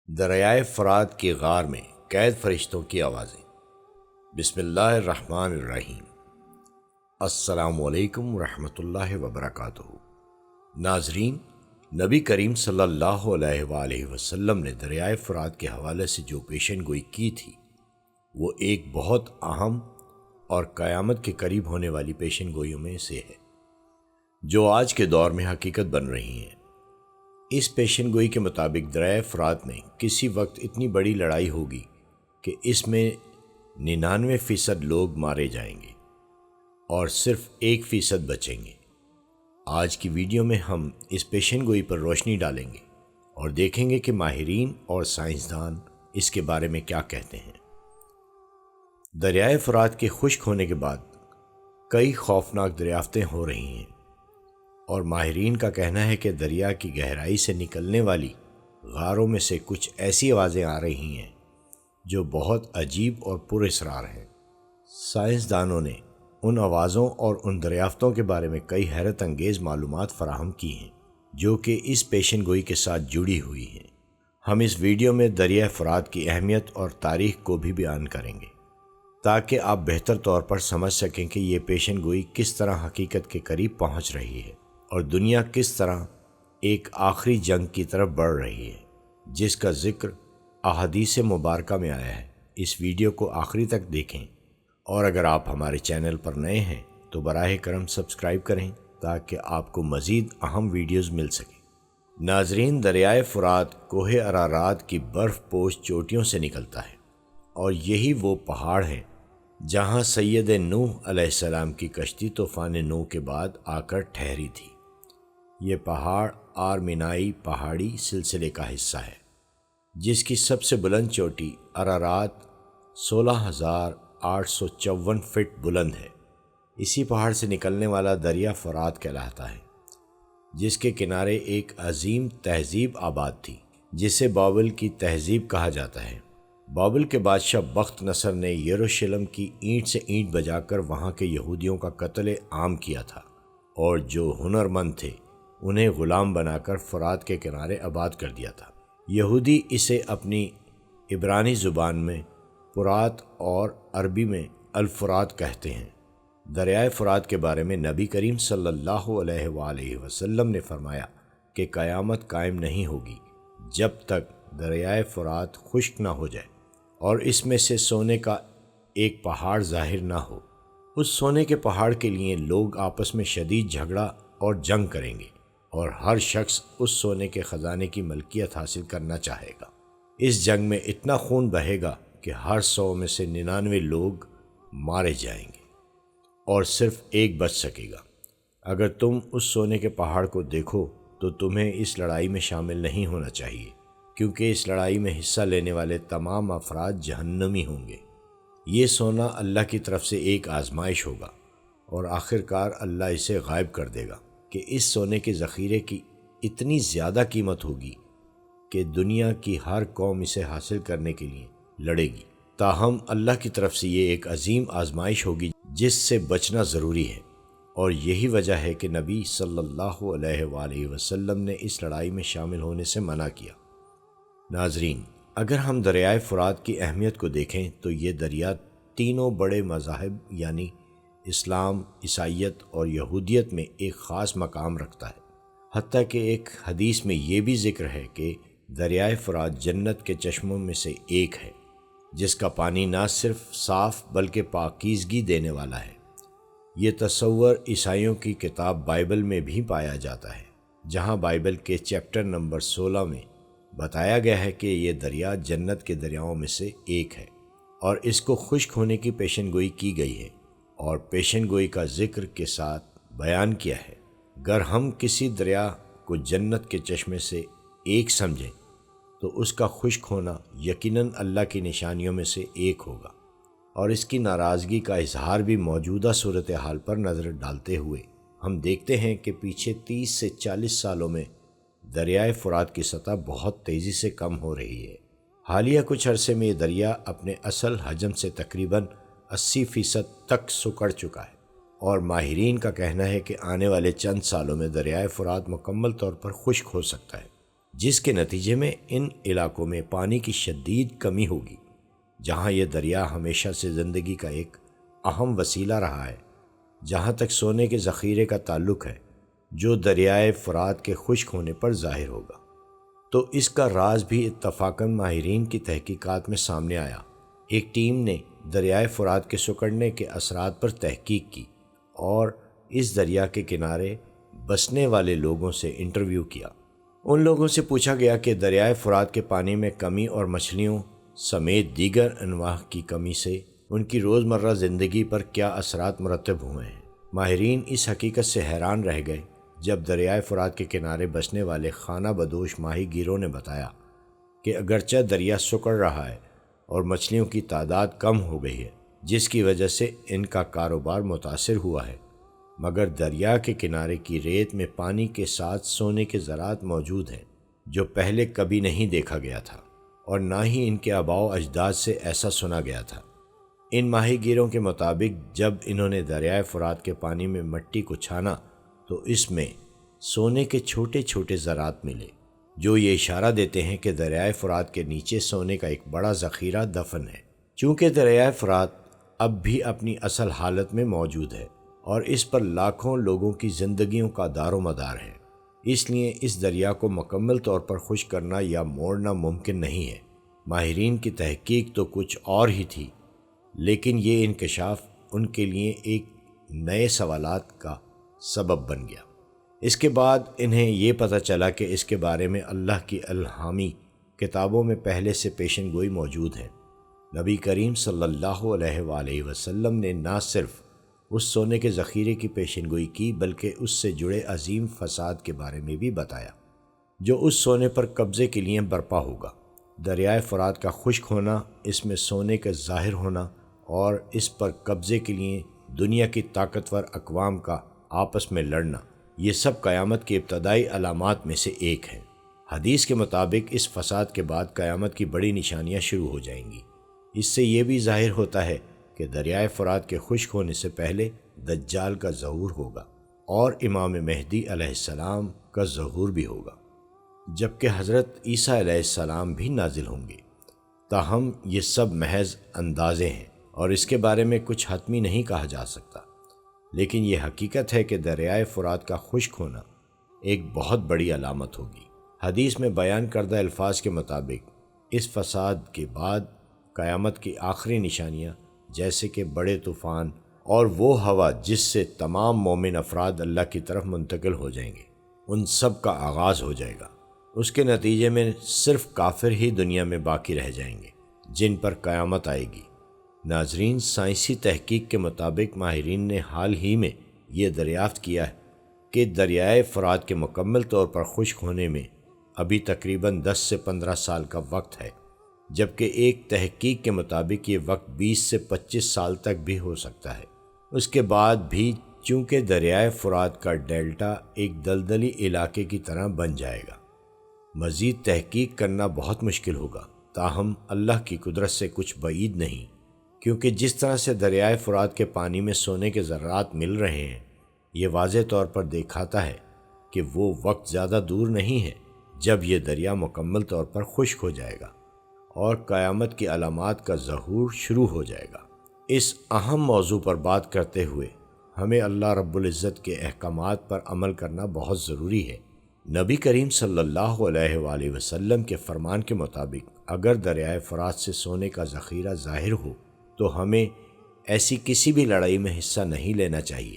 دریائے فرات کی غار میں قید فرشتوں کی آوازیں۔ بسم اللہ الرحمن الرحیم۔ السلام علیکم ورحمۃ اللہ وبرکاتہ۔ ناظرین، نبی کریم صلی اللہ علیہ وآلہ وسلم نے دریائے فرات کے حوالے سے جو پیشن گوئی کی تھی وہ ایک بہت اہم اور قیامت کے قریب ہونے والی پیشن گوئیوں میں سے ہے جو آج کے دور میں حقیقت بن رہی ہیں۔ اس پیشن گوئی کے مطابق دریائے فرات میں کسی وقت اتنی بڑی لڑائی ہوگی کہ اس میں 99% لوگ مارے جائیں گے اور صرف 1% بچیں گے۔ آج کی ویڈیو میں ہم اس پیشن گوئی پر روشنی ڈالیں گے اور دیکھیں گے کہ ماہرین اور سائنسدان اس کے بارے میں کیا کہتے ہیں۔ دریائے فرات کے خشک ہونے کے بعد کئی خوفناک دریافتیں ہو رہی ہیں اور ماہرین کا کہنا ہے کہ دریا کی گہرائی سے نکلنے والی غاروں میں سے کچھ ایسی آوازیں آ رہی ہیں جو بہت عجیب اور پر اسرار ہیں۔ سائنسدانوں نے ان آوازوں اور ان دریافتوں کے بارے میں کئی حیرت انگیز معلومات فراہم کی ہیں جو کہ اس پیشن گوئی کے ساتھ جڑی ہوئی ہیں۔ ہم اس ویڈیو میں دریائے فرات کی اہمیت اور تاریخ کو بھی بیان کریں گے تاکہ آپ بہتر طور پر سمجھ سکیں کہ یہ پیشن گوئی کس طرح حقیقت کے قریب پہنچ رہی ہے اور دنیا کس طرح ایک آخری جنگ کی طرف بڑھ رہی ہے جس کا ذکر احادیث مبارکہ میں آیا ہے۔ اس ویڈیو کو آخری تک دیکھیں اور اگر آپ ہمارے چینل پر نئے ہیں تو براہ کرم سبسکرائب کریں تاکہ آپ کو مزید اہم ویڈیوز مل سکیں۔ ناظرین، دریائے فرات کوہ ارارات کی برف پوش چوٹیوں سے نکلتا ہے اور یہی وہ پہاڑ ہیں جہاں سید نوح علیہ السلام کی کشتی طوفان نوح کے بعد آ کر ٹھہری تھی۔ یہ پہاڑ آرمینائی پہاڑی سلسلے کا حصہ ہے جس کی سب سے بلند چوٹی ارارات 16,854 فٹ بلند ہے۔ اسی پہاڑ سے نکلنے والا دریا فرات کہلاتا ہے جس کے کنارے ایک عظیم تہذیب آباد تھی جسے بابل کی تہذیب کہا جاتا ہے۔ بابل کے بادشاہ بخت نصر نے یروشلم کی اینٹ سے اینٹ بجا کر وہاں کے یہودیوں کا قتل عام کیا تھا اور جو ہنرمند تھے انہیں غلام بنا کر فرات کے کنارے آباد کر دیا تھا۔ یہودی اسے اپنی عبرانی زبان میں فرات اور عربی میں الفرات کہتے ہیں۔ دریائے فرات کے بارے میں نبی کریم صلی اللہ علیہ وآلہ وسلم نے فرمایا کہ قیامت قائم نہیں ہوگی جب تک دریائے فرات خشک نہ ہو جائے اور اس میں سے سونے کا ایک پہاڑ ظاہر نہ ہو۔ اس سونے کے پہاڑ کے لیے لوگ آپس میں شدید جھگڑا اور جنگ کریں گے اور ہر شخص اس سونے کے خزانے کی ملکیت حاصل کرنا چاہے گا۔ اس جنگ میں اتنا خون بہے گا کہ ہر 100 میں سے 99 لوگ مارے جائیں گے اور صرف ایک بچ سکے گا۔ اگر تم اس سونے کے پہاڑ کو دیکھو تو تمہیں اس لڑائی میں شامل نہیں ہونا چاہیے کیونکہ اس لڑائی میں حصہ لینے والے تمام افراد جہنمی ہوں گے۔ یہ سونا اللہ کی طرف سے ایک آزمائش ہوگا اور آخرکار اللہ اسے غائب کر دے گا کہ اس سونے کے ذخیرے کی اتنی زیادہ قیمت ہوگی کہ دنیا کی ہر قوم اسے حاصل کرنے کے لیے لڑے گی۔ تاہم اللہ کی طرف سے یہ ایک عظیم آزمائش ہوگی جس سے بچنا ضروری ہے اور یہی وجہ ہے کہ نبی صلی اللہ علیہ وآلہ وسلم نے اس لڑائی میں شامل ہونے سے منع کیا۔ ناظرین، اگر ہم دریائے فرات کی اہمیت کو دیکھیں تو یہ دریا تینوں بڑے مذاہب یعنی اسلام، عیسائیت اور یہودیت میں ایک خاص مقام رکھتا ہے۔ حتیٰ کہ ایک حدیث میں یہ بھی ذکر ہے کہ دریائے فرات جنت کے چشموں میں سے ایک ہے جس کا پانی نہ صرف صاف بلکہ پاکیزگی دینے والا ہے۔ یہ تصور عیسائیوں کی کتاب بائبل میں بھی پایا جاتا ہے جہاں بائبل کے چیپٹر نمبر 16 میں بتایا گیا ہے کہ یہ دریا جنت کے دریاؤں میں سے ایک ہے اور اس کو خشک ہونے کی پیشن گوئی کی گئی ہے اور پیشن گوئی کا ذکر کے ساتھ بیان کیا ہے۔ اگر ہم کسی دریا کو جنت کے چشمے سے ایک سمجھیں تو اس کا خشک ہونا یقیناً اللہ کی نشانیوں میں سے ایک ہوگا اور اس کی ناراضگی کا اظہار بھی موجودہ صورتحال پر نظر ڈالتے ہوئے ہم دیکھتے ہیں کہ پیچھے 30 سے 40 سالوں میں دریائے فرات کی سطح بہت تیزی سے کم ہو رہی ہے۔ حالیہ کچھ عرصے میں یہ دریا اپنے اصل حجم سے تقریباً 80% تک سکڑ چکا ہے اور ماہرین کا کہنا ہے کہ آنے والے چند سالوں میں دریائے فرات مکمل طور پر خشک ہو سکتا ہے جس کے نتیجے میں ان علاقوں میں پانی کی شدید کمی ہوگی، جہاں یہ دریا ہمیشہ سے زندگی کا ایک اہم وسیلہ رہا ہے۔ جہاں تک سونے کے ذخیرے کا تعلق ہے جو دریائے فرات کے خشک ہونے پر ظاہر ہوگا، تو اس کا راز بھی اتفاقاً ماہرین کی تحقیقات میں سامنے آیا۔ ایک ٹیم نے دریائے فرات کے سکڑنے کے اثرات پر تحقیق کی اور اس دریا کے کنارے بسنے والے لوگوں سے انٹرویو کیا۔ ان لوگوں سے پوچھا گیا کہ دریائے فرات کے پانی میں کمی اور مچھلیوں سمیت دیگر انواع کی کمی سے ان کی روزمرہ زندگی پر کیا اثرات مرتب ہوئے ہیں۔ ماہرین اس حقیقت سے حیران رہ گئے جب دریائے فرات کے کنارے بسنے والے خانہ بدوش ماہی گیروں نے بتایا کہ اگرچہ دریا سکڑ رہا ہے اور مچھلیوں کی تعداد کم ہو گئی ہے، جس کی وجہ سے ان کا کاروبار متاثر ہوا ہے، مگر دریا کے کنارے کی ریت میں پانی کے ساتھ سونے کے ذرات موجود ہیں جو پہلے کبھی نہیں دیکھا گیا تھا اور نہ ہی ان کے آباء و اجداد سے ایسا سنا گیا تھا۔ ان ماہی گیروں کے مطابق جب انہوں نے دریائے فرات کے پانی میں مٹی کو چھانا تو اس میں سونے کے چھوٹے چھوٹے ذرات ملے، جو یہ اشارہ دیتے ہیں کہ دریائے فرات کے نیچے سونے کا ایک بڑا ذخیرہ دفن ہے۔ چونکہ دریائے فرات اب بھی اپنی اصل حالت میں موجود ہے اور اس پر لاکھوں لوگوں کی زندگیوں کا دار و مدار ہے، اس لیے اس دریا کو مکمل طور پر خشک کرنا یا موڑنا ممکن نہیں ہے۔ ماہرین کی تحقیق تو کچھ اور ہی تھی، لیکن یہ انکشاف ان کے لیے ایک نئے سوالات کا سبب بن گیا۔ اس کے بعد انہیں یہ پتہ چلا کہ اس کے بارے میں اللہ کی الہامی کتابوں میں پہلے سے پیشن گوئی موجود ہے۔ نبی کریم صلی اللہ علیہ وآلہ وسلم نے نہ صرف اس سونے کے ذخیرے کی پیشن گوئی کی بلکہ اس سے جڑے عظیم فساد کے بارے میں بھی بتایا جو اس سونے پر قبضے کے لیے برپا ہوگا۔ دریائے فرات کا خشک ہونا، اس میں سونے کا ظاہر ہونا اور اس پر قبضے کے لیے دنیا کی طاقتور اقوام کا آپس میں لڑنا، یہ سب قیامت کی ابتدائی علامات میں سے ایک ہے۔ حدیث کے مطابق اس فساد کے بعد قیامت کی بڑی نشانیاں شروع ہو جائیں گی۔ اس سے یہ بھی ظاہر ہوتا ہے کہ دریائے فرات کے خشک ہونے سے پہلے دجال کا ظہور ہوگا اور امام مہدی علیہ السلام کا ظہور بھی ہوگا، جبکہ حضرت عیسیٰ علیہ السلام بھی نازل ہوں گے۔ تاہم یہ سب محض اندازے ہیں اور اس کے بارے میں کچھ حتمی نہیں کہا جا سکتا، لیکن یہ حقیقت ہے کہ دریائے فرات کا خشک ہونا ایک بہت بڑی علامت ہوگی۔ حدیث میں بیان کردہ الفاظ کے مطابق اس فساد کے بعد قیامت کی آخری نشانیاں جیسے کہ بڑے طوفان اور وہ ہوا جس سے تمام مومن افراد اللہ کی طرف منتقل ہو جائیں گے، ان سب کا آغاز ہو جائے گا۔ اس کے نتیجے میں صرف کافر ہی دنیا میں باقی رہ جائیں گے جن پر قیامت آئے گی۔ ناظرین، سائنسی تحقیق کے مطابق ماہرین نے حال ہی میں یہ دریافت کیا ہے کہ دریائے فرات کے مکمل طور پر خشک ہونے میں ابھی تقریباً 10 سے 15 سال کا وقت ہے، جبکہ ایک تحقیق کے مطابق یہ وقت 20 سے 25 سال تک بھی ہو سکتا ہے۔ اس کے بعد بھی چونکہ دریائے فرات کا ڈیلٹا ایک دلدلی علاقے کی طرح بن جائے گا، مزید تحقیق کرنا بہت مشکل ہوگا۔ تاہم اللہ کی قدرت سے کچھ بعید نہیں، کیونکہ جس طرح سے دریائے فرات کے پانی میں سونے کے ذرات مل رہے ہیں، یہ واضح طور پر دکھاتا ہے کہ وہ وقت زیادہ دور نہیں ہے جب یہ دریا مکمل طور پر خشک ہو جائے گا اور قیامت کی علامات کا ظہور شروع ہو جائے گا۔ اس اہم موضوع پر بات کرتے ہوئے ہمیں اللہ رب العزت کے احکامات پر عمل کرنا بہت ضروری ہے۔ نبی کریم صلی اللہ علیہ وآلہ وسلم کے فرمان کے مطابق اگر دریائے فرات سے سونے کا ذخیرہ ظاہر ہو تو ہمیں ایسی کسی بھی لڑائی میں حصہ نہیں لینا چاہیے۔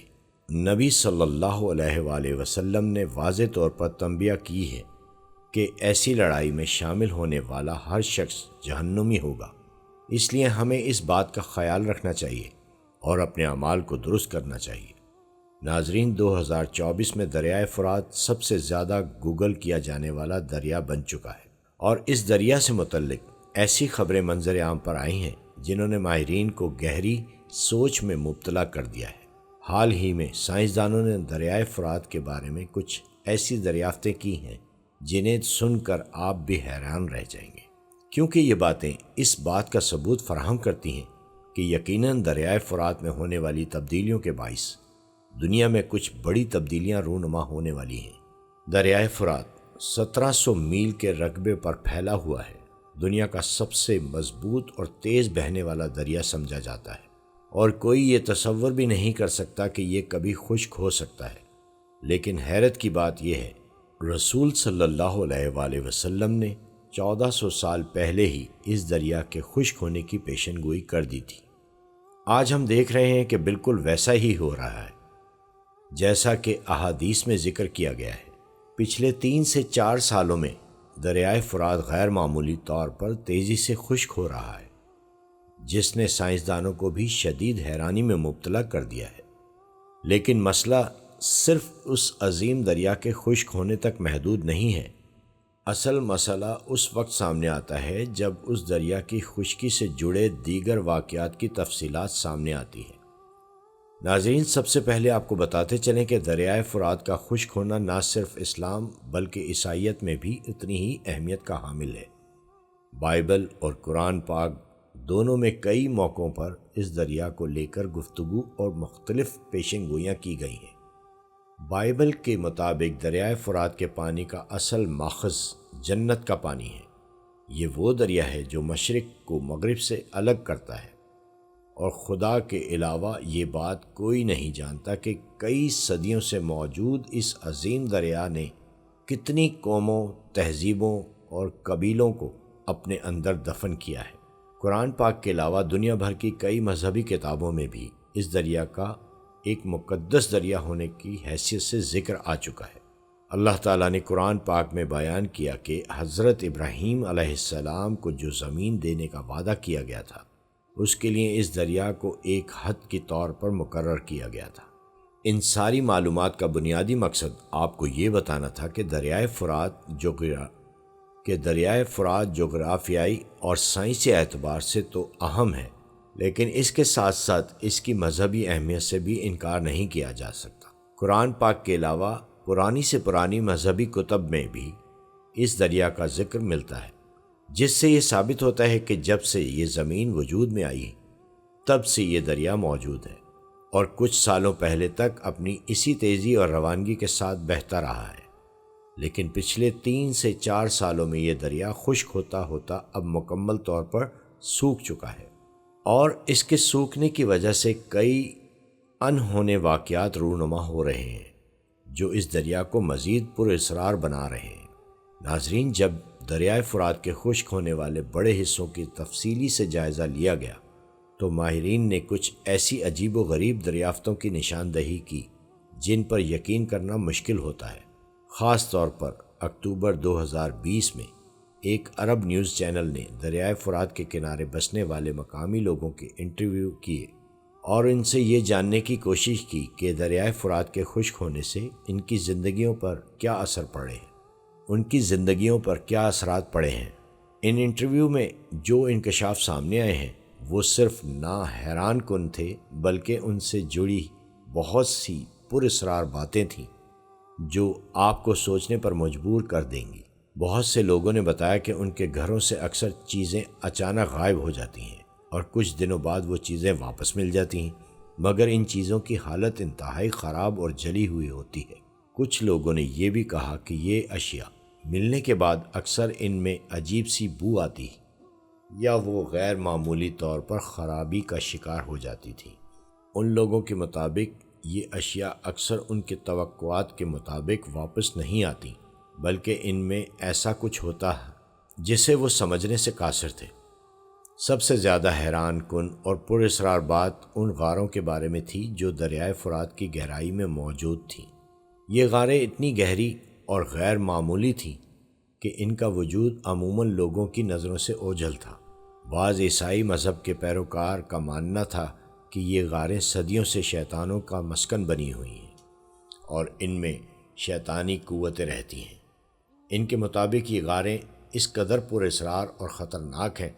نبی صلی اللہ علیہ وآلہ وسلم نے واضح طور پر تنبیہ کی ہے کہ ایسی لڑائی میں شامل ہونے والا ہر شخص جہنمی ہوگا، اس لیے ہمیں اس بات کا خیال رکھنا چاہیے اور اپنے اعمال کو درست کرنا چاہیے۔ ناظرین، 2024 میں دریائے فرات سب سے زیادہ گوگل کیا جانے والا دریا بن چکا ہے، اور اس دریا سے متعلق ایسی خبریں منظر عام پر آئی ہیں جنہوں نے ماہرین کو گہری سوچ میں مبتلا کر دیا ہے۔ حال ہی میں سائنسدانوں نے دریائے فرات کے بارے میں کچھ ایسی دریافتیں کی ہیں جنہیں سن کر آپ بھی حیران رہ جائیں گے، کیونکہ یہ باتیں اس بات کا ثبوت فراہم کرتی ہیں کہ یقیناً دریائے فرات میں ہونے والی تبدیلیوں کے باعث دنیا میں کچھ بڑی تبدیلیاں رونما ہونے والی ہیں۔ دریائے فرات 1700 میل کے رقبے پر پھیلا ہوا ہے، دنیا کا سب سے مضبوط اور تیز بہنے والا دریا سمجھا جاتا ہے، اور کوئی یہ تصور بھی نہیں کر سکتا کہ یہ کبھی خشک ہو سکتا ہے۔ لیکن حیرت کی بات یہ ہے، رسول صلی اللہ علیہ وآلہ وسلم نے 1400 سال پہلے ہی اس دریا کے خشک ہونے کی پیشن گوئی کر دی تھی۔ آج ہم دیکھ رہے ہیں کہ بالکل ویسا ہی ہو رہا ہے جیسا کہ احادیث میں ذکر کیا گیا ہے۔ پچھلے 3 سے 4 سالوں میں دریائے فرات غیر معمولی طور پر تیزی سے خشک ہو رہا ہے، جس نے سائنسدانوں کو بھی شدید حیرانی میں مبتلا کر دیا ہے۔ لیکن مسئلہ صرف اس عظیم دریا کے خشک ہونے تک محدود نہیں ہے۔ اصل مسئلہ اس وقت سامنے آتا ہے جب اس دریا کی خشکی سے جڑے دیگر واقعات کی تفصیلات سامنے آتی ہیں۔ ناظرین، سب سے پہلے آپ کو بتاتے چلیں کہ دریائے فرات کا خشک ہونا نہ صرف اسلام بلکہ عیسائیت میں بھی اتنی ہی اہمیت کا حامل ہے۔ بائبل اور قرآن پاک دونوں میں کئی موقعوں پر اس دریا کو لے کر گفتگو اور مختلف پیشن گوئیاں کی گئی ہیں۔ بائبل کے مطابق دریائے فرات کے پانی کا اصل ماخذ جنت کا پانی ہے۔ یہ وہ دریا ہے جو مشرق کو مغرب سے الگ کرتا ہے، اور خدا کے علاوہ یہ بات کوئی نہیں جانتا کہ کئی صدیوں سے موجود اس عظیم دریا نے کتنی قوموں، تہذیبوں اور قبیلوں کو اپنے اندر دفن کیا ہے۔ قرآن پاک کے علاوہ دنیا بھر کی کئی مذہبی کتابوں میں بھی اس دریا کا ایک مقدس دریا ہونے کی حیثیت سے ذکر آ چکا ہے۔ اللہ تعالیٰ نے قرآن پاک میں بیان کیا کہ حضرت ابراہیم علیہ السلام کو جو زمین دینے کا وعدہ کیا گیا تھا، اس کے لیے اس دریا کو ایک حد کے طور پر مقرر کیا گیا تھا۔ ان ساری معلومات کا بنیادی مقصد آپ کو یہ بتانا تھا کہ دریائے فرات جغرافیائی اور سائنسی اعتبار سے تو اہم ہے، لیکن اس کے ساتھ ساتھ اس کی مذہبی اہمیت سے بھی انکار نہیں کیا جا سکتا۔ قرآن پاک کے علاوہ پرانی سے پرانی مذہبی کتب میں بھی اس دریا کا ذکر ملتا ہے، جس سے یہ ثابت ہوتا ہے کہ جب سے یہ زمین وجود میں آئی تب سے یہ دریا موجود ہے، اور کچھ سالوں پہلے تک اپنی اسی تیزی اور روانگی کے ساتھ بہتا رہا ہے۔ لیکن پچھلے 3 سے 4 سالوں میں یہ دریا خشک ہوتا ہوتا اب مکمل طور پر سوکھ چکا ہے، اور اس کے سوکھنے کی وجہ سے کئی انہونے واقعات رونما ہو رہے ہیں جو اس دریا کو مزید پراسرار بنا رہے ہیں۔ ناظرین، جب دریائے فرات کے خشک ہونے والے بڑے حصوں کی تفصیلی سے جائزہ لیا گیا تو ماہرین نے کچھ ایسی عجیب و غریب دریافتوں کی نشاندہی کی جن پر یقین کرنا مشکل ہوتا ہے۔ خاص طور پر اکتوبر 2020 میں ایک عرب نیوز چینل نے دریائے فرات کے کنارے بسنے والے مقامی لوگوں کے انٹرویو کیے اور ان سے یہ جاننے کی کوشش کی کہ دریائے فرات کے خشک ہونے سے ان کی زندگیوں پر کیا اثر پڑے ہیں، ان کی زندگیوں پر کیا اثرات پڑے ہیں۔ ان انٹرویو میں جو انکشاف سامنے آئے ہیں وہ صرف نہ حیران کن تھے بلکہ ان سے جڑی بہت سی پراسرار باتیں تھیں جو آپ کو سوچنے پر مجبور کر دیں گی۔ بہت سے لوگوں نے بتایا کہ ان کے گھروں سے اکثر چیزیں اچانک غائب ہو جاتی ہیں اور کچھ دنوں بعد وہ چیزیں واپس مل جاتی ہیں، مگر ان چیزوں کی حالت انتہائی خراب اور جلی ہوئی ہوتی ہے۔ کچھ لوگوں نے یہ بھی کہا کہ یہ اشیاء ملنے کے بعد اکثر ان میں عجیب سی بو آتی یا وہ غیر معمولی طور پر خرابی کا شکار ہو جاتی تھی۔ ان لوگوں کے مطابق یہ اشیاء اکثر ان کے توقعات کے مطابق واپس نہیں آتی، بلکہ ان میں ایسا کچھ ہوتا ہے جسے وہ سمجھنے سے قاصر تھے۔ سب سے زیادہ حیران کن اور پراسرار بات ان غاروں کے بارے میں تھی جو دریائے فرات کی گہرائی میں موجود تھیں۔ یہ غاریں اتنی گہری اور غیر معمولی تھیں کہ ان کا وجود عموماً لوگوں کی نظروں سے اوجھل تھا۔ بعض عیسائی مذہب کے پیروکار کا ماننا تھا کہ یہ غاریں صدیوں سے شیطانوں کا مسکن بنی ہوئی ہیں اور ان میں شیطانی قوتیں رہتی ہیں۔ ان کے مطابق یہ غاریں اس قدر پراسرار اور خطرناک ہیں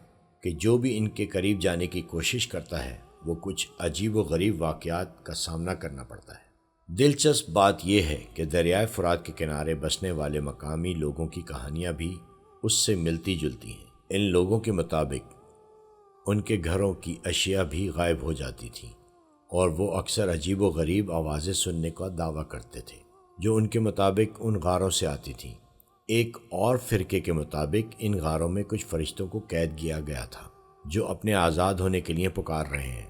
کہ جو بھی ان کے قریب جانے کی کوشش کرتا ہے وہ کچھ عجیب و غریب واقعات کا سامنا کرنا پڑتا ہے۔ دلچسپ بات یہ ہے کہ دریائے فرات کے کنارے بسنے والے مقامی لوگوں کی کہانیاں بھی اس سے ملتی جلتی ہیں۔ ان لوگوں کے مطابق ان کے گھروں کی اشیاء بھی غائب ہو جاتی تھیں اور وہ اکثر عجیب و غریب آوازیں سننے کا دعویٰ کرتے تھے جو ان کے مطابق ان غاروں سے آتی تھیں۔ ایک اور فرقے کے مطابق ان غاروں میں کچھ فرشتوں کو قید کیا گیا تھا جو اپنے آزاد ہونے کے لیے پکار رہے ہیں۔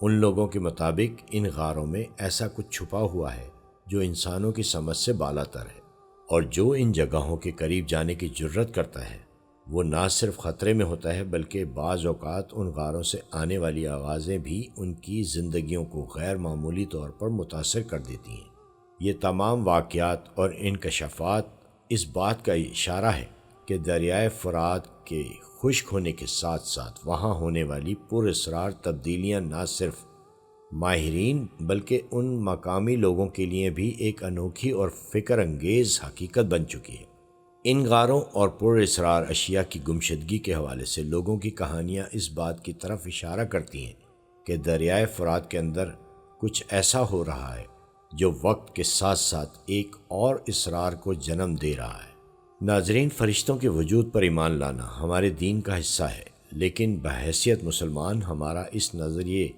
ان لوگوں کے مطابق ان غاروں میں ایسا کچھ چھپا ہوا ہے جو انسانوں کی سمجھ سے بالا تر ہے، اور جو ان جگہوں کے قریب جانے کی جرت کرتا ہے وہ نہ صرف خطرے میں ہوتا ہے بلکہ بعض اوقات ان غاروں سے آنے والی آوازیں بھی ان کی زندگیوں کو غیر معمولی طور پر متاثر کر دیتی ہیں۔ یہ تمام واقعات اور انکشافات اس بات کا اشارہ ہے کہ دریائے فرات کے خشک ہونے کے ساتھ ساتھ وہاں ہونے والی پر اسرار تبدیلیاں نہ صرف ماہرین بلکہ ان مقامی لوگوں کے لیے بھی ایک انوکھی اور فکر انگیز حقیقت بن چکی ہے۔ ان غاروں اور پر اسرار اشیاء کی گمشدگی کے حوالے سے لوگوں کی کہانیاں اس بات کی طرف اشارہ کرتی ہیں کہ دریائے فرات کے اندر کچھ ایسا ہو رہا ہے جو وقت کے ساتھ ساتھ ایک اور اسرار کو جنم دے رہا ہے۔ ناظرین، فرشتوں کے وجود پر ایمان لانا ہمارے دین کا حصہ ہے، لیکن بحیثیت مسلمان ہمارا اس نظریے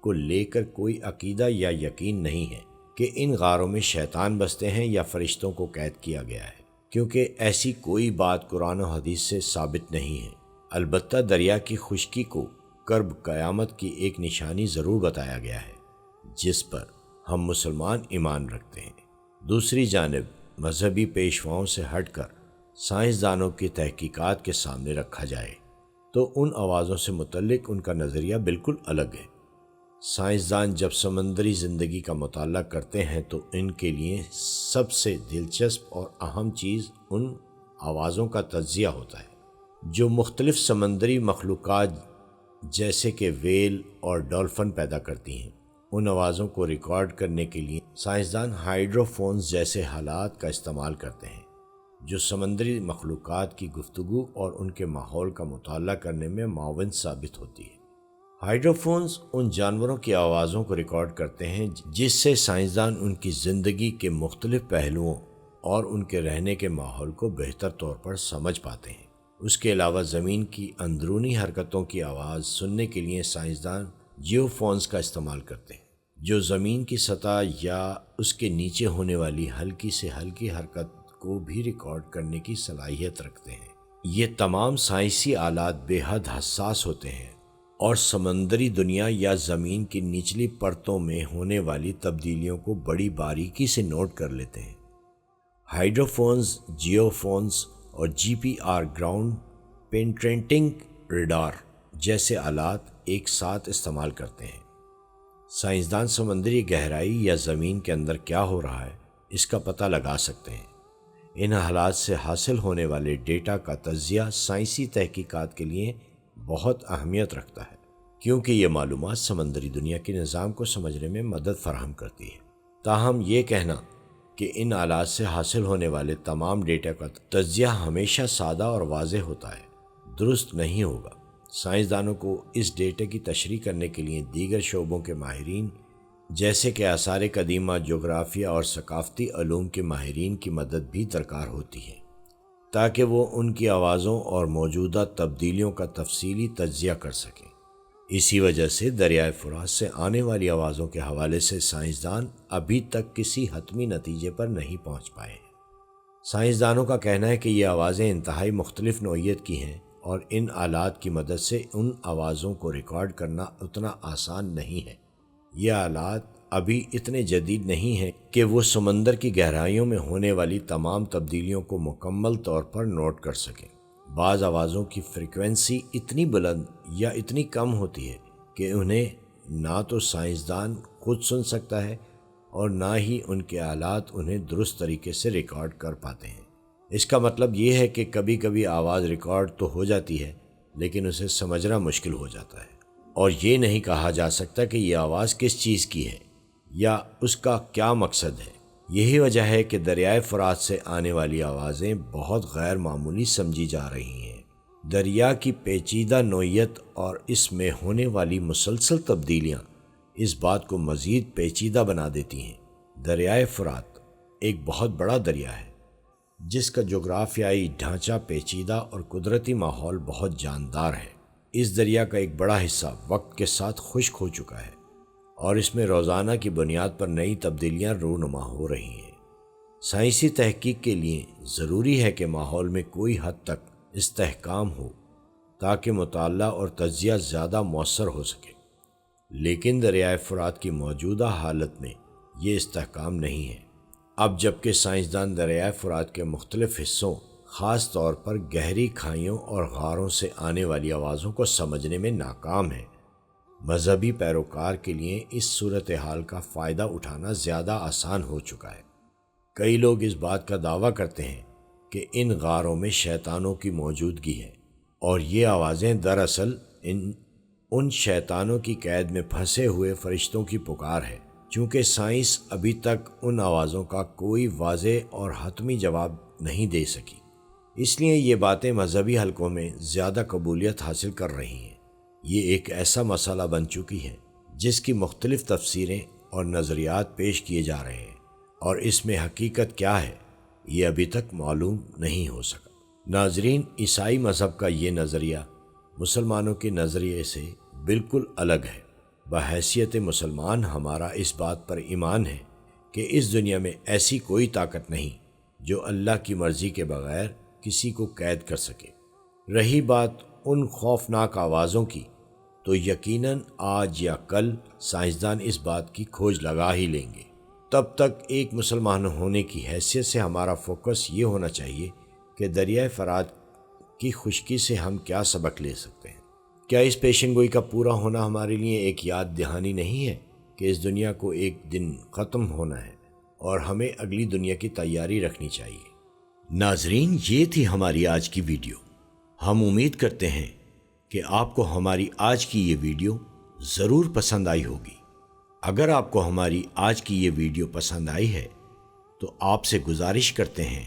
کو لے کر کوئی عقیدہ یا یقین نہیں ہے کہ ان غاروں میں شیطان بستے ہیں یا فرشتوں کو قید کیا گیا ہے، کیونکہ ایسی کوئی بات قرآن و حدیث سے ثابت نہیں ہے۔ البتہ دریا کی خشکی کو قرب قیامت کی ایک نشانی ضرور بتایا گیا ہے جس پر ہم مسلمان ایمان رکھتے ہیں۔ دوسری جانب مذہبی پیشواؤں سے ہٹ کر سائنسدانوں کی تحقیقات کے سامنے رکھا جائے تو ان آوازوں سے متعلق ان کا نظریہ بالکل الگ ہے۔ سائنسدان جب سمندری زندگی کا مطالعہ کرتے ہیں تو ان کے لیے سب سے دلچسپ اور اہم چیز ان آوازوں کا تجزیہ ہوتا ہے جو مختلف سمندری مخلوقات جیسے کہ ویل اور ڈولفن پیدا کرتی ہیں۔ ان آوازوں کو ریکارڈ کرنے کے لیے سائنسدان ہائیڈروفونز جیسے حالات کا استعمال کرتے ہیں جو سمندری مخلوقات کی گفتگو اور ان کے ماحول کا مطالعہ کرنے میں معاون ثابت ہوتی ہے۔ ہائیڈروفونز ان جانوروں کی آوازوں کو ریکارڈ کرتے ہیں جس سے سائنسدان ان کی زندگی کے مختلف پہلوؤں اور ان کے رہنے کے ماحول کو بہتر طور پر سمجھ پاتے ہیں۔ اس کے علاوہ زمین کی اندرونی حرکتوں کی آواز سننے کے لیے سائنسدان جیوفونز کا استعمال کرتے ہیں جو زمین کی سطح یا اس کے نیچے ہونے والی ہلکی سے ہلکی حرکت کو بھی ریکارڈ کرنے کی صلاحیت رکھتے ہیں۔ یہ تمام سائنسی آلات بے حد حساس ہوتے ہیں اور سمندری دنیا یا زمین کی نچلی پرتوں میں ہونے والی تبدیلیوں کو بڑی باریکی سے نوٹ کر لیتے ہیں۔ ہائیڈروفونز، جیوفونز اور جی پی آر گراؤنڈ پینٹرنٹنگ ریڈار جیسے آلات ایک ساتھ استعمال کرتے ہیں۔ سائنسدان سمندری گہرائی یا زمین کے اندر کیا ہو رہا ہے اس کا پتہ لگا سکتے ہیں۔ ان حالات سے حاصل ہونے والے ڈیٹا کا تجزیہ سائنسی تحقیقات کے لیے بہت اہمیت رکھتا ہے کیونکہ یہ معلومات سمندری دنیا کے نظام کو سمجھنے میں مدد فراہم کرتی ہے۔ تاہم یہ کہنا کہ ان آلات سے حاصل ہونے والے تمام ڈیٹا کا تجزیہ ہمیشہ سادہ اور واضح ہوتا ہے درست نہیں ہوگا۔ سائنسدانوں کو اس ڈیٹا کی تشریح کرنے کے لیے دیگر شعبوں کے ماہرین جیسے کہ آثار قدیمہ، جغرافیہ اور ثقافتی علوم کے ماہرین کی مدد بھی درکار ہوتی ہے تاکہ وہ ان کی آوازوں اور موجودہ تبدیلیوں کا تفصیلی تجزیہ کر سکیں۔ اسی وجہ سے دریائے فرات سے آنے والی آوازوں کے حوالے سے سائنسدان ابھی تک کسی حتمی نتیجے پر نہیں پہنچ پائے ہیں۔ سائنسدانوں کا کہنا ہے کہ یہ آوازیں انتہائی مختلف نوعیت کی ہیں اور ان آلات کی مدد سے ان آوازوں کو ریکارڈ کرنا اتنا آسان نہیں ہے۔ یہ آلات ابھی اتنے جدید نہیں ہیں کہ وہ سمندر کی گہرائیوں میں ہونے والی تمام تبدیلیوں کو مکمل طور پر نوٹ کر سکیں۔ بعض آوازوں کی فریکوینسی اتنی بلند یا اتنی کم ہوتی ہے کہ انہیں نہ تو سائنسدان خود سن سکتا ہے اور نہ ہی ان کے آلات انہیں درست طریقے سے ریکارڈ کر پاتے ہیں۔ اس کا مطلب یہ ہے کہ کبھی کبھی آواز ریکارڈ تو ہو جاتی ہے لیکن اسے سمجھنا مشکل ہو جاتا ہے اور یہ نہیں کہا جا سکتا کہ یہ آواز کس چیز کی ہے یا اس کا کیا مقصد ہے۔ یہی وجہ ہے کہ دریائے فرات سے آنے والی آوازیں بہت غیر معمولی سمجھی جا رہی ہیں۔ دریا کی پیچیدہ نوعیت اور اس میں ہونے والی مسلسل تبدیلیاں اس بات کو مزید پیچیدہ بنا دیتی ہیں۔ دریائے فرات ایک بہت بڑا دریا ہے جس کا جغرافیائی ڈھانچہ پیچیدہ اور قدرتی ماحول بہت جاندار ہے۔ اس دریا کا ایک بڑا حصہ وقت کے ساتھ خشک ہو چکا ہے اور اس میں روزانہ کی بنیاد پر نئی تبدیلیاں رونما ہو رہی ہیں۔ سائنسی تحقیق کے لیے ضروری ہے کہ ماحول میں کوئی حد تک استحکام ہو تاکہ مطالعہ اور تجزیہ زیادہ مؤثر ہو سکے، لیکن دریائے فرات کی موجودہ حالت میں یہ استحکام نہیں ہے۔ اب جبکہ سائنسدان دریائے فرات کے مختلف حصوں، خاص طور پر گہری کھائیوں اور غاروں سے آنے والی آوازوں کو سمجھنے میں ناکام ہیں، مذہبی پیروکار کے لیے اس صورتحال کا فائدہ اٹھانا زیادہ آسان ہو چکا ہے۔ کئی لوگ اس بات کا دعویٰ کرتے ہیں کہ ان غاروں میں شیطانوں کی موجودگی ہے، اور یہ آوازیں دراصل ان شیطانوں کی قید میں پھنسے ہوئے فرشتوں کی پکار ہے۔ چونکہ سائنس ابھی تک ان آوازوں کا کوئی واضح اور حتمی جواب نہیں دے سکی، اس لیے یہ باتیں مذہبی حلقوں میں زیادہ قبولیت حاصل کر رہی ہیں۔ یہ ایک ایسا مسئلہ بن چکی ہے جس کی مختلف تفسیریں اور نظریات پیش کیے جا رہے ہیں، اور اس میں حقیقت کیا ہے یہ ابھی تک معلوم نہیں ہو سکا۔ ناظرین، عیسائی مذہب کا یہ نظریہ مسلمانوں کے نظریے سے بالکل الگ ہے۔ بحیثیت مسلمان ہمارا اس بات پر ایمان ہے کہ اس دنیا میں ایسی کوئی طاقت نہیں جو اللہ کی مرضی کے بغیر کسی کو قید کر سکے۔ رہی بات ان خوفناک آوازوں کی، تو یقیناً آج یا کل سائنسدان اس بات کی کھوج لگا ہی لیں گے۔ تب تک ایک مسلمان ہونے کی حیثیت سے ہمارا فوکس یہ ہونا چاہیے کہ دریائے فرات کی خشکی سے ہم کیا سبق لے سکتے ہیں۔ کیا اس پیشن گوئی کا پورا ہونا ہمارے لیے ایک یاد دہانی نہیں ہے کہ اس دنیا کو ایک دن ختم ہونا ہے اور ہمیں اگلی دنیا کی تیاری رکھنی چاہیے؟ ناظرین، یہ تھی ہماری آج کی ویڈیو۔ ہم امید کرتے ہیں کہ آپ کو ہماری آج کی یہ ویڈیو ضرور پسند آئی ہوگی۔ اگر آپ کو ہماری آج کی یہ ویڈیو پسند آئی ہے تو آپ سے گزارش کرتے ہیں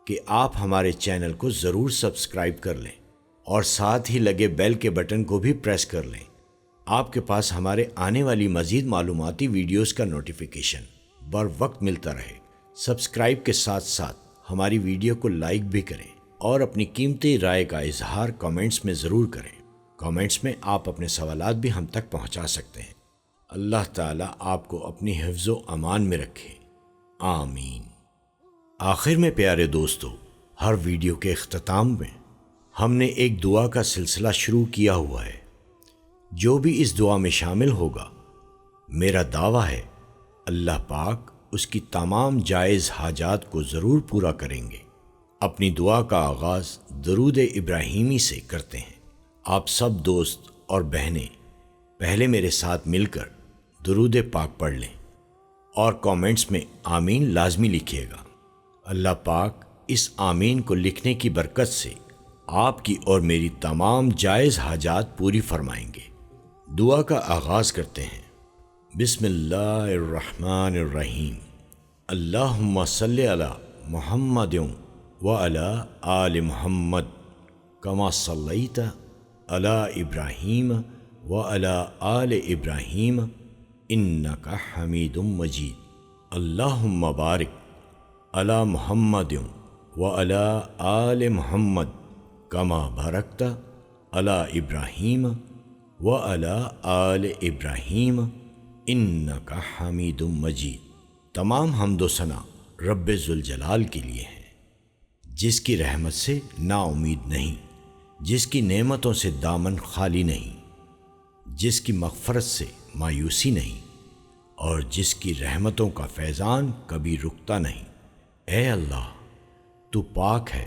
کہ آپ ہمارے چینل کو ضرور سبسکرائب کر لیں اور ساتھ ہی لگے بیل کے بٹن کو بھی پریس کر لیں۔ آپ کے پاس ہمارے آنے والی مزید معلوماتی ویڈیوز کا نوٹیفیکیشن بر وقت ملتا رہے۔ سبسکرائب کے ساتھ ساتھ ہماری ویڈیو کو لائک بھی کریں اور اپنی قیمتی رائے کا اظہار کامنٹس میں ضرور کریں۔ کامنٹس میں آپ اپنے سوالات بھی ہم تک پہنچا سکتے ہیں۔ اللہ تعالیٰ آپ کو اپنی حفظ و امان میں رکھے، آمین۔ آخر میں پیارے دوستو، ہر ویڈیو کے اختتام میں ہم نے ایک دعا کا سلسلہ شروع کیا ہوا ہے۔ جو بھی اس دعا میں شامل ہوگا، میرا دعویٰ ہے اللہ پاک اس کی تمام جائز حاجات کو ضرور پورا کریں گے۔ اپنی دعا کا آغاز درود ابراہیمی سے کرتے ہیں۔ آپ سب دوست اور بہنیں پہلے میرے ساتھ مل کر درود پاک پڑھ لیں اور کامنٹس میں آمین لازمی لکھیے گا۔ اللہ پاک اس آمین کو لکھنے کی برکت سے آپ کی اور میری تمام جائز حاجات پوری فرمائیں گے۔ دعا کا آغاز کرتے ہیں۔ بسم اللہ الرحمن الرحیم۔ اللہم صلی علی محمد وعلی آل محمد کما صلیت علی ابراہیم وعلی آل ابراہیم انک حمید مجید۔ اللہم بارک علی محمد وعلی آل محمد کما بارکت علی ابراہیم وعلی آل ابراہیم انک حمید مجید۔ تمام حمد و ثنا رب ذوالجلال کے لیے ہیں، جس کی رحمت سے نا امید نہیں، جس کی نعمتوں سے دامن خالی نہیں، جس کی مغفرت سے مایوسی نہیں، اور جس کی رحمتوں کا فیضان کبھی رکتا نہیں۔ اے اللہ، تو پاک ہے،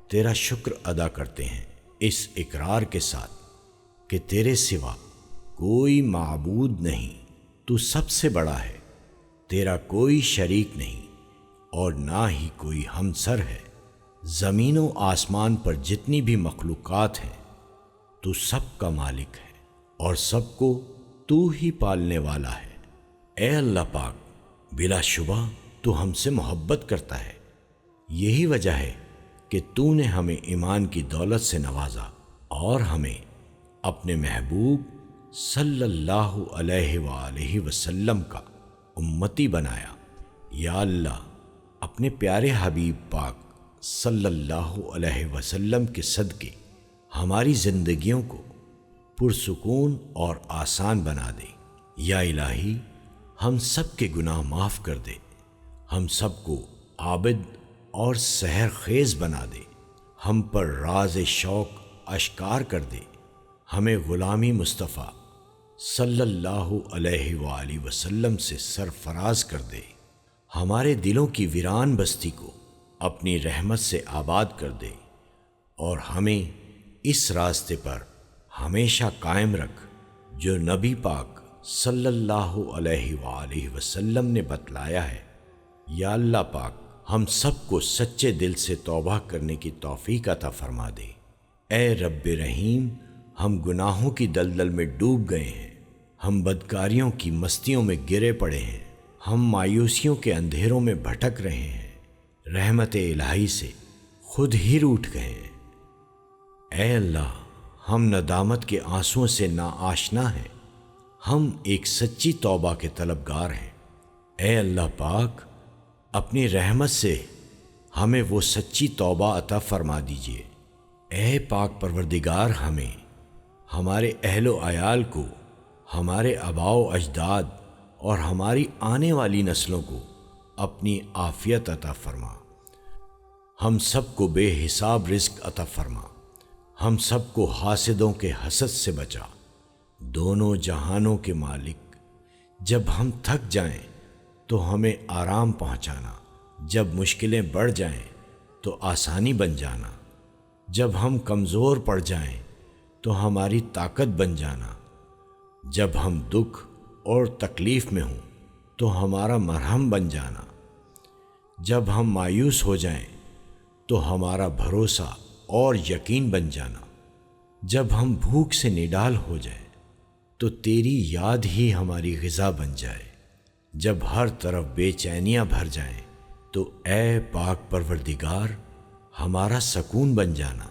تیرا شکر ادا کرتے ہیں اس اقرار کے ساتھ کہ تیرے سوا کوئی معبود نہیں، تو سب سے بڑا ہے، تیرا کوئی شریک نہیں اور نہ ہی کوئی ہمسر ہے۔ زمین و آسمان پر جتنی بھی مخلوقات ہیں تو سب کا مالک ہے اور سب کو تو ہی پالنے والا ہے۔ اے اللہ پاک، بلا شبہ تو ہم سے محبت کرتا ہے، یہی وجہ ہے کہ تو نے ہمیں ایمان کی دولت سے نوازا اور ہمیں اپنے محبوب صلی اللہ علیہ وآلہ وسلم کا امتی بنایا۔ یا اللہ، اپنے پیارے حبیب پاک صلی اللہ علیہ وسلم کے صدقے ہماری زندگیوں کو پرسکون اور آسان بنا دے۔ یا الہی، ہم سب کے گناہ معاف کر دے، ہم سب کو عابد اور سحر خیز بنا دے، ہم پر راز شوق اشکار کر دے، ہمیں غلامی مصطفیٰ صلی اللہ علیہ وآلہ وسلم سے سرفراز کر دے، ہمارے دلوں کی ویران بستی کو اپنی رحمت سے آباد کر دے، اور ہمیں اس راستے پر ہمیشہ قائم رکھ جو نبی پاک صلی اللہ علیہ وآلہ وسلم نے بتلایا ہے۔ یا اللہ پاک ہم سب کو سچے دل سے توبہ کرنے کی توفیق عطا فرما دے۔ اے رب رحیم، ہم گناہوں کی دلدل میں ڈوب گئے ہیں، ہم بدکاریوں کی مستیوں میں گرے پڑے ہیں، ہم مایوسیوں کے اندھیروں میں بھٹک رہے ہیں، رحمت الہی سے خود ہی روٹھ گئے ہیں۔ اے اللہ، ہم ندامت کے آنسوؤں سے ناآشنا ہیں، ہم ایک سچی توبہ کے طلبگار ہیں۔ اے اللہ پاک، اپنی رحمت سے ہمیں وہ سچی توبہ عطا فرما دیجئے۔ اے پاک پروردگار، ہمیں، ہمارے اہل و عیال کو، ہمارے آباء و اجداد اور ہماری آنے والی نسلوں کو اپنی عافیت عطا فرما، ہم سب کو بے حساب رزق عطا فرما، ہم سب کو حاسدوں کے حسد سے بچا۔ دونوں جہانوں کے مالک، جب ہم تھک جائیں تو ہمیں آرام پہنچانا، جب مشکلیں بڑھ جائیں تو آسانی بن جانا، جب ہم کمزور پڑ جائیں تو ہماری طاقت بن جانا، جب ہم دکھ اور تکلیف میں ہوں تو ہمارا مرہم بن جانا، جب ہم مایوس ہو جائیں تو ہمارا بھروسہ اور یقین بن جانا، جب ہم بھوک سے نڈال ہو جائیں تو تیری یاد ہی ہماری غذا بن جائے، جب ہر طرف بے چینیاں بھر جائیں تو اے پاک پروردگار ہمارا سکون بن جانا،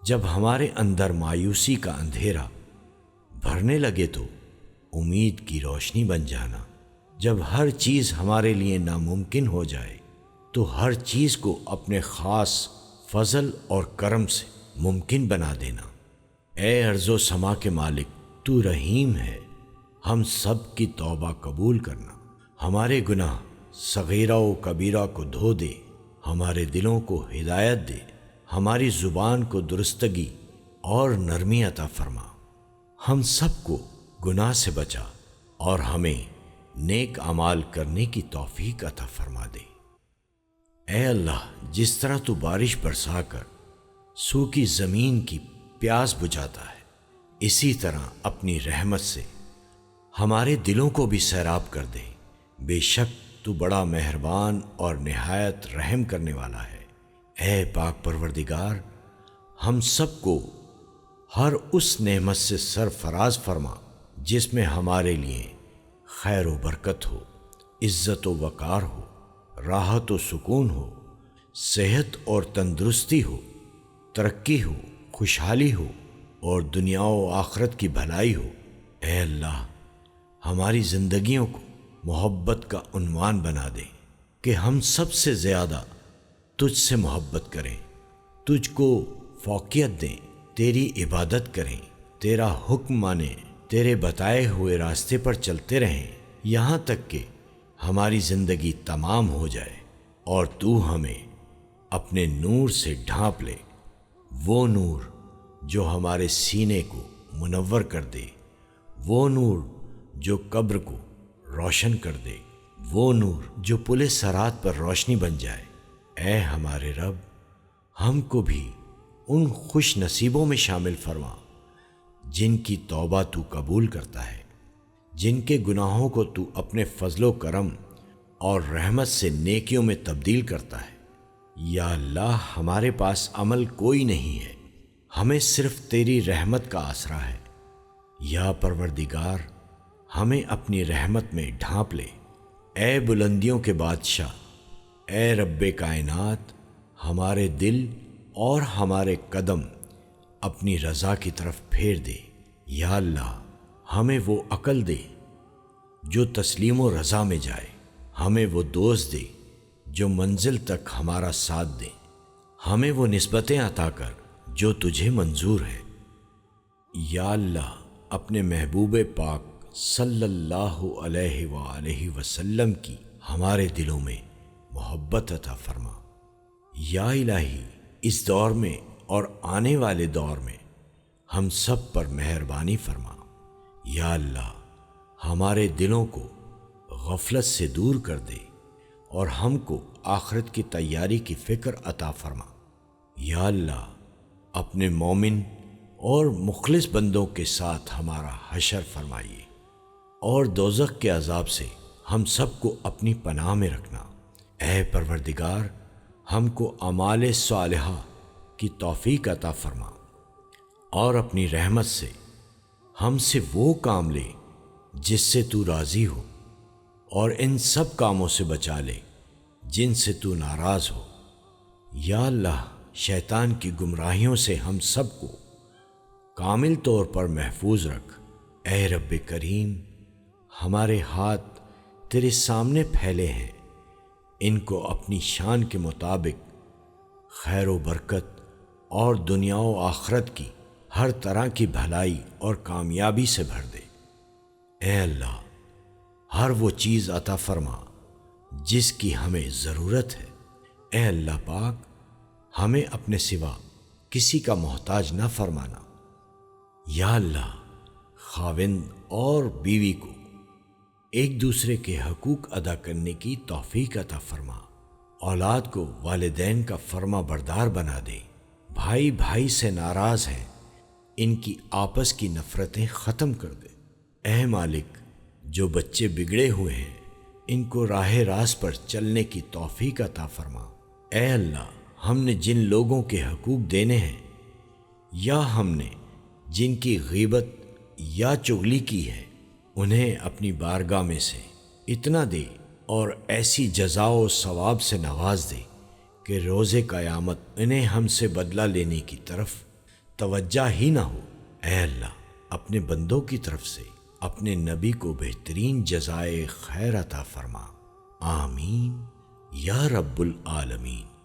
جب ہمارے اندر مایوسی کا اندھیرا بھرنے لگے تو امید کی روشنی بن جانا، جب ہر چیز ہمارے لیے ناممکن ہو جائے تو ہر چیز کو اپنے خاص فضل اور کرم سے ممکن بنا دینا۔ اے ارض و سما کے مالک، تو رحیم ہے، ہم سب کی توبہ قبول کرنا، ہمارے گناہ صغیرہ و کبیرہ کو دھو دے، ہمارے دلوں کو ہدایت دے، ہماری زبان کو درستگی اور نرمی عطا فرما، ہم سب کو گناہ سے بچا اور ہمیں نیک اعمال کرنے کی توفیق عطا فرما دے۔ اے اللہ، جس طرح تو بارش برسا کر سوکھی زمین کی پیاس بجھاتا ہے، اسی طرح اپنی رحمت سے ہمارے دلوں کو بھی سیراب کر دے۔ بے شک تو بڑا مہربان اور نہایت رحم کرنے والا ہے۔ اے پاک پروردگار، ہم سب کو ہر اس نعمت سے سرفراز فرما جس میں ہمارے لیے خیر و برکت ہو، عزت و وقار ہو، راحت و سکون ہو، صحت اور تندرستی ہو، ترقی ہو، خوشحالی ہو اور دنیا و آخرت کی بھلائی ہو۔ اے اللہ، ہماری زندگیوں کو محبت کا عنوان بنا دے کہ ہم سب سے زیادہ تجھ سے محبت کریں، تجھ کو فوقیت دیں، تیری عبادت کریں، تیرا حکم مانیں، تیرے بتائے ہوئے راستے پر چلتے رہیں، یہاں تک کہ ہماری زندگی تمام ہو جائے اور تو ہمیں اپنے نور سے ڈھانپ لے، وہ نور جو ہمارے سینے کو منور کر دے، وہ نور جو قبر کو روشن کر دے، وہ نور جو پل صراط پر روشنی بن جائے۔ اے ہمارے رب، ہم کو بھی ان خوش نصیبوں میں شامل فرما جن کی توبہ تو قبول کرتا ہے، جن کے گناہوں کو تو اپنے فضل و کرم اور رحمت سے نیکیوں میں تبدیل کرتا ہے۔ یا اللہ، ہمارے پاس عمل کوئی نہیں ہے، ہمیں صرف تیری رحمت کا آسرا ہے۔ یا پروردگار، ہمیں اپنی رحمت میں ڈھانپ لے۔ اے بلندیوں کے بادشاہ، اے رب کائنات، ہمارے دل اور ہمارے قدم اپنی رضا کی طرف پھیر دے۔ یا اللہ، ہمیں وہ عقل دے جو تسلیم و رضا میں جائے، ہمیں وہ دوست دے جو منزل تک ہمارا ساتھ دے، ہمیں وہ نسبتیں عطا کر جو تجھے منظور ہے۔ یا اللہ، اپنے محبوب پاک صلی اللہ علیہ وآلہ وسلم کی ہمارے دلوں میں محبت عطا فرما۔ یا الہی اس دور میں اور آنے والے دور میں ہم سب پر مہربانی فرما۔ یا اللہ ہمارے دلوں کو غفلت سے دور کر دے اور ہم کو آخرت کی تیاری کی فکر عطا فرما۔ یا اللہ اپنے مومن اور مخلص بندوں کے ساتھ ہمارا حشر فرمائیے اور دوزخ کے عذاب سے ہم سب کو اپنی پناہ میں رکھنا۔ اے پروردگار ہم کو اعمال صالحہ کی توفیق عطا فرما اور اپنی رحمت سے ہم سے وہ کام لے جس سے تو راضی ہو، اور ان سب کاموں سے بچا لے جن سے تو ناراض ہو۔ یا اللہ شیطان کی گمراہیوں سے ہم سب کو کامل طور پر محفوظ رکھ۔ اے رب کریم ہمارے ہاتھ تیرے سامنے پھیلے ہیں، ان کو اپنی شان کے مطابق خیر و برکت اور دنیا و آخرت کی ہر طرح کی بھلائی اور کامیابی سے بھر دے۔ اے اللہ ہر وہ چیز عطا فرما جس کی ہمیں ضرورت ہے۔ اے اللہ پاک ہمیں اپنے سوا کسی کا محتاج نہ فرمانا۔ یا اللہ خاوند اور بیوی کو ایک دوسرے کے حقوق ادا کرنے کی توفیق عطا فرما۔ اولاد کو والدین کا فرما بردار بنا دے۔ بھائی بھائی سے ناراض ہیں، ان کی آپس کی نفرتیں ختم کر دے۔ اے مالک جو بچے بگڑے ہوئے ہیں ان کو راہ راست پر چلنے کی توفیق عطا فرما۔ اے اللہ ہم نے جن لوگوں کے حقوق دینے ہیں یا ہم نے جن کی غیبت یا چغلی کی ہے انہیں اپنی بارگاہ میں سے اتنا دے اور ایسی جزا و ثواب سے نواز دے کہ روز قیامت انہیں ہم سے بدلہ لینے کی طرف توجہ ہی نہ ہو۔ اے اللہ اپنے بندوں کی طرف سے اپنے نبی کو بہترین جزائے خیر عطا فرما۔ آمین یا رب العالمین۔